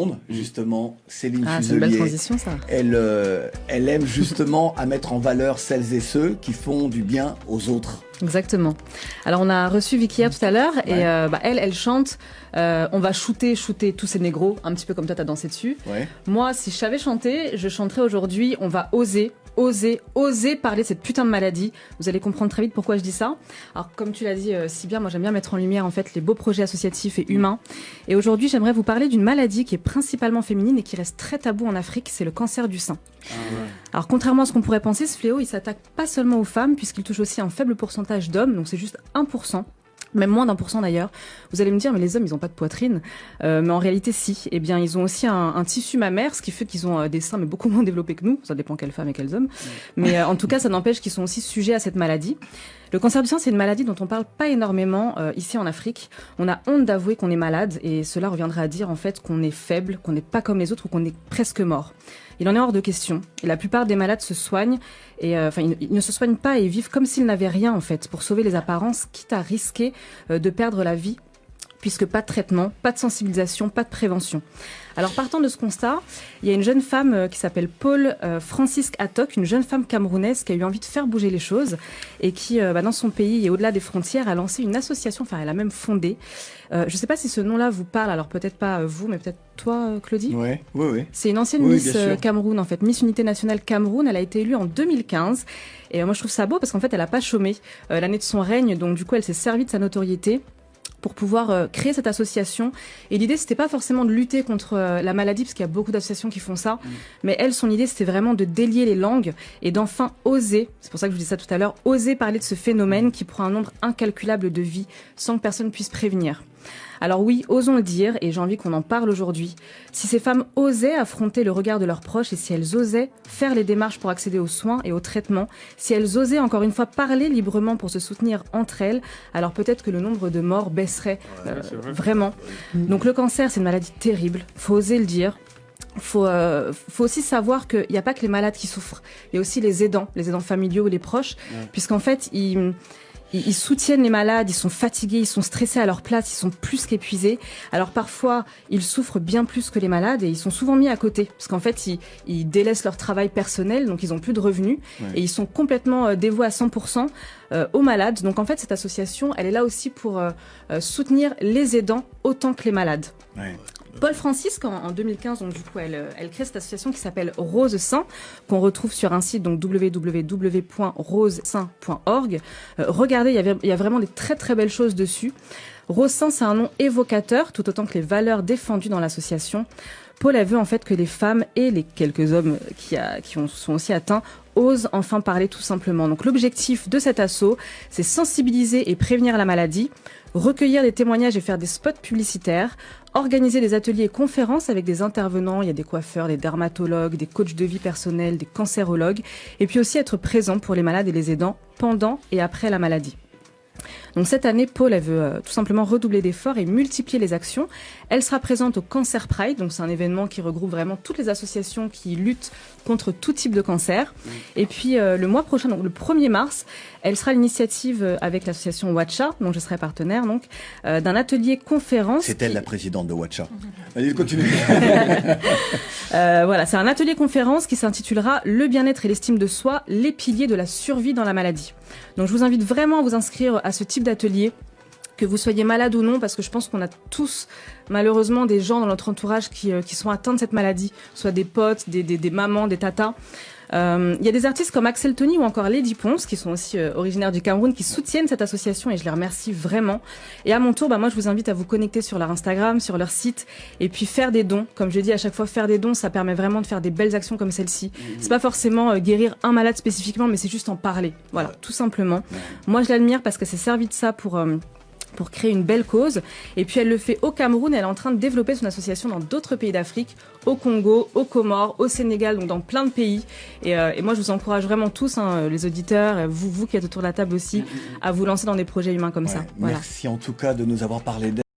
monde, justement, Céline Ah, c'est une belle Fuselier. transition, ça. Elle aime justement à mettre en valeur celles et ceux qui font du bien aux autres. Exactement. Alors, on a reçu Vicky hier tout à l'heure et elle chante on va shooter tous ces négros, un petit peu comme toi, t'as dansé dessus. Ouais. Moi, si je savais chanter, je chanterais aujourd'hui on va oser parler de cette putain de maladie. Vous allez comprendre très vite pourquoi je dis ça. Alors, comme tu l'as dit si bien, moi j'aime bien mettre en lumière en fait les beaux projets associatifs et humains. Et aujourd'hui, j'aimerais vous parler d'une maladie qui est principalement féminine et qui reste très tabou en Afrique, c'est le cancer du sein. Ah ouais. Alors, contrairement à ce qu'on pourrait penser, ce fléau, il s'attaque pas seulement aux femmes, puisqu'il touche aussi un faible pourcentage d'hommes, donc c'est juste 1%. Même moins d'1% d'ailleurs. Vous allez me dire, mais les hommes, ils ont pas de poitrine. Mais en réalité, si. Eh bien, ils ont aussi un tissu mammaire, ce qui fait qu'ils ont des seins, mais beaucoup moins développés que nous. Ça dépend quelles femmes et quels hommes. Mais en tout cas, ça n'empêche qu'ils sont aussi sujets à cette maladie. Le cancer du sein, c'est une maladie dont on parle pas énormément ici en Afrique. On a honte d'avouer qu'on est malade, et cela reviendrait à dire en fait qu'on est faible, qu'on n'est pas comme les autres ou qu'on est presque mort. Il en est hors de question. Et la plupart des malades se soignent et ils ne se soignent pas et vivent comme s'ils n'avaient rien en fait pour sauver les apparences, quitte à risquer de perdre la vie, puisque pas de traitement, pas de sensibilisation, pas de prévention. Alors partant de ce constat, il y a une jeune femme qui s'appelle Paul Francisque Atok, une jeune femme camerounaise qui a eu envie de faire bouger les choses et qui, dans son pays et au-delà des frontières, a lancé une association, enfin elle a même fondé. Je ne sais pas si ce nom-là vous parle, alors peut-être pas vous, mais peut-être toi, Claudie. Oui. C'est une ancienne Miss Cameroun, en fait, Miss Unité Nationale Cameroun. Elle a été élue en 2015. Et moi, je trouve ça beau parce qu'en fait, elle n'a pas chômé l'année de son règne. Donc, du coup, elle s'est servie de sa notoriété pour pouvoir créer cette association. Et l'idée, c'était pas forcément de lutter contre la maladie, parce qu'il y a beaucoup d'associations qui font ça. Mais elle, son idée, c'était vraiment de délier les langues et d'enfin oser, c'est pour ça que je vous dis ça tout à l'heure, oser parler de ce phénomène qui prend un nombre incalculable de vies sans que personne puisse prévenir. Alors oui, osons le dire, et j'ai envie qu'on en parle aujourd'hui. Si ces femmes osaient affronter le regard de leurs proches et si elles osaient faire les démarches pour accéder aux soins et aux traitements, si elles osaient encore une fois parler librement pour se soutenir entre elles, alors peut-être que le nombre de morts baisserait vraiment. Donc le cancer, c'est une maladie terrible, faut oser le dire. Faut aussi savoir qu'il n'y a pas que les malades qui souffrent, il y a aussi les aidants familiaux ou les proches, puisqu'en fait, ils soutiennent les malades, ils sont fatigués, ils sont stressés à leur place, ils sont plus qu'épuisés. Alors parfois, ils souffrent bien plus que les malades et ils sont souvent mis à côté. Parce qu'en fait, ils délaissent leur travail personnel, donc ils n'ont plus de revenus. Et ils sont complètement dévoués à 100% aux malades. Donc en fait, cette association, elle est là aussi pour soutenir les aidants autant que les malades. Ouais. Paul Francisque, en 2015, donc du coup, elle crée cette association qui s'appelle Rose Sein, qu'on retrouve sur un site, donc www.rosesein.org. Regardez, il y a vraiment des très très belles choses dessus. Rose Sein, c'est un nom évocateur, tout autant que les valeurs défendues dans l'association. Paul, elle veut en fait que les femmes et les quelques hommes qui sont aussi atteints osent enfin parler tout simplement. Donc l'objectif de cet asso, c'est sensibiliser et prévenir la maladie, recueillir des témoignages et faire des spots publicitaires, organiser des ateliers et conférences avec des intervenants, il y a des coiffeurs, des dermatologues, des coachs de vie personnelle, des cancérologues, et puis aussi être présent pour les malades et les aidants pendant et après la maladie. Donc cette année, Paul, elle veut tout simplement redoubler d'efforts et multiplier les actions. Elle sera présente au Cancer Pride, donc c'est un événement qui regroupe vraiment toutes les associations qui luttent contre tout type de cancer. Et puis le mois prochain, donc le 1er mars, elle sera à l'initiative avec l'association Watcha, dont je serai partenaire, donc d'un atelier conférence. C'est elle la présidente de Watcha. Allez, continue. Voilà, c'est un atelier conférence qui s'intitulera Le bien-être et l'estime de soi, les piliers de la survie dans la maladie. Donc je vous invite vraiment à vous inscrire à ce type d'atelier, que vous soyez malade ou non, parce que je pense qu'on a tous malheureusement des gens dans notre entourage qui sont atteints de cette maladie, soit des potes, des mamans, des tatas. Il y a des artistes comme Axel Tony ou encore Lady Ponce qui sont aussi originaires du Cameroun qui soutiennent cette association et je les remercie vraiment. Et à mon tour, moi je vous invite à vous connecter sur leur Instagram, sur leur site et puis faire des dons. Comme je dis à chaque fois, faire des dons, ça permet vraiment de faire des belles actions comme celle-ci. C'est pas forcément guérir un malade spécifiquement, mais c'est juste en parler. Voilà, tout simplement. Moi je l'admire parce que c'est servi de ça pour créer une belle cause. Et puis elle le fait au Cameroun, elle est en train de développer son association dans d'autres pays d'Afrique, au Congo, aux Comores, au Sénégal, donc dans plein de pays. Et moi je vous encourage vraiment tous, les auditeurs, vous qui êtes autour de la table aussi, à vous lancer dans des projets humains comme ça. Voilà. Merci en tout cas de nous avoir parlé d'elle.